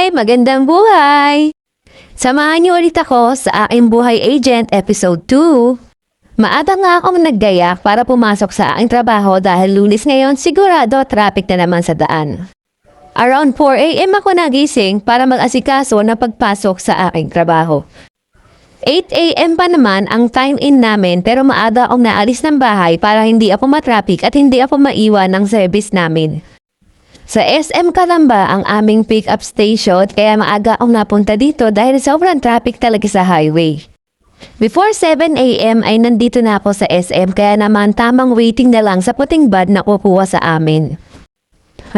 Hi! Magandang buhay! Samahan niyo ulit ako sa aking Buhay Agent Episode 2. Maaga nga akong naggayak para pumasok sa aking trabaho dahil Lunes ngayon sigurado traffic na naman sa daan. Around 4 AM ako nagising para mag-asikaso na pagpasok sa aking trabaho. 8 AM pa naman ang time in namin pero maaga akong naalis ng bahay para hindi ako matraffic at hindi ako maiwan ng service namin. Sa SM Calamba ang aming pick-up station kaya maaga akong napunta dito dahil sobrang traffic talaga sa highway. Before 7 AM ay nandito na ako sa SM kaya naman tamang waiting na lang sa puting van na kukuha sa amin.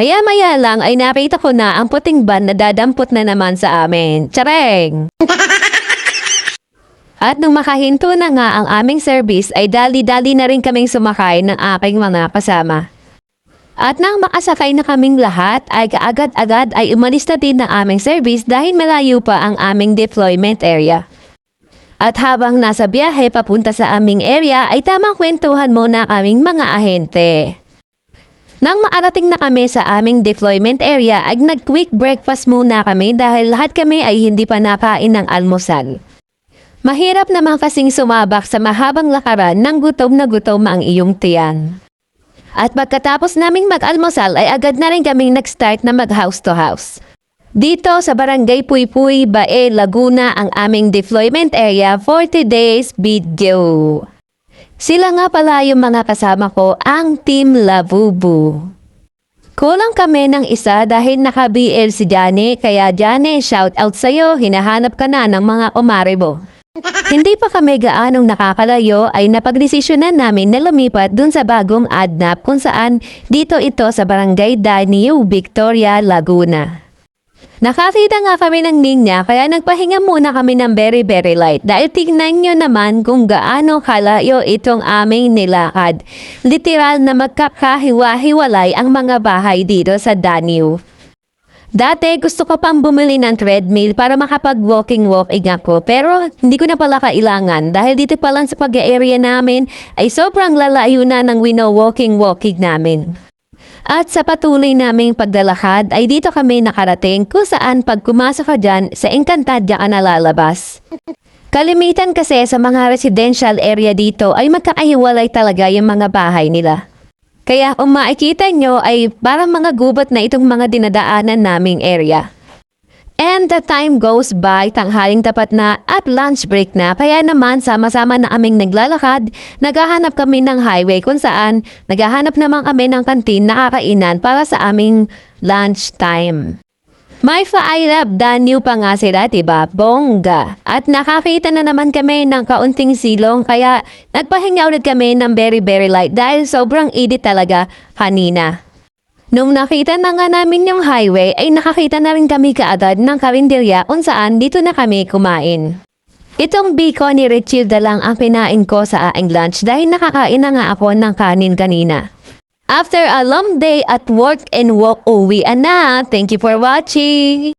Maya-maya lang ay nakita ko na ang puting van na dadampot na naman sa amin. Tsareng! At nung makahinto na nga ang aming service ay dali-dali na rin kaming sumakay ng aking mga kasama. At nang makasakay na kaming lahat ay kaagad-agad ay umalis na din ng aming service dahil malayo pa ang aming deployment area. At habang nasa biyahe papunta sa aming area ay tamang kwentuhan muna kaming mga ahente. Nang maarating na kami sa aming deployment area ay nag-quick breakfast muna kami dahil lahat kami ay hindi pa nakain ng almusal. Mahirap naman kasing sumabak sa mahabang lakaran ng gutom na gutom ang iyong tiyan. At pagkatapos naming mag-almusal ay agad na rin kaming nag-start na mag-house to house. Dito sa Barangay Puypuy, Bae, Laguna ang aming deployment area 40 days video. Sila nga pala yung mga kasama ko, ang Team Labubu. Kulang kami ng isa dahil naka-BL si Jane, kaya Jane, shout out sa'yo, hinahanap ka na ng mga kumare mo. Hindi pa kami gaanong nakakalayo ay napagdesisyonan namin na lumipat dun sa bagong ADNAP kung saan dito ito sa Barangay Danio, Victoria, Laguna. Nakakita nga kami ng linya kaya nagpahinga muna kami ng very light dahil tignan nyo naman kung gaano kalayo itong aming nilakad. Literal na magkakahiwa-hiwalay ang mga bahay dito sa Danio. Dati gusto ko pang bumili ng treadmill para makapag-walking ako pero hindi ko na pala kailangan dahil dito pa lang sa pag-area namin ay sobrang lalayo na ng walking namin. At sa patuloy naming paglalakad ay dito kami nakarating kung saan pag kumasok ka dyan sa Encantadia ka nalalabas. Kalimitan kasi sa mga residential area dito ay magkakahiwalay talaga yung mga bahay nila. Kaya kung makikita nyo ay parang mga gubat na itong mga dinadaanan naming area. And the time goes by, tanghaling tapat na at lunch break na, kaya naman sama-sama na aming naglalakad, naghahanap kami ng highway kung saan naghahanap naman kami ng kantin na kakainan para sa aming lunch time. May I love Danio pa nga sila, diba? Bongga. At nakakita na naman kami ng kaunting silong kaya nagpahinga ulit kami ng very light dahil sobrang init talaga kanina. Nung nakita na nga namin yung highway ay nakakita na rin kami kaagad ng karinderya kung saan dito na kami kumain. Itong biko ni Richilda lang ang pinain ko sa aking lunch dahil nakakain na nga ako ng kanin kanina. After a long day at work and walk, uwi na. Thank you for watching!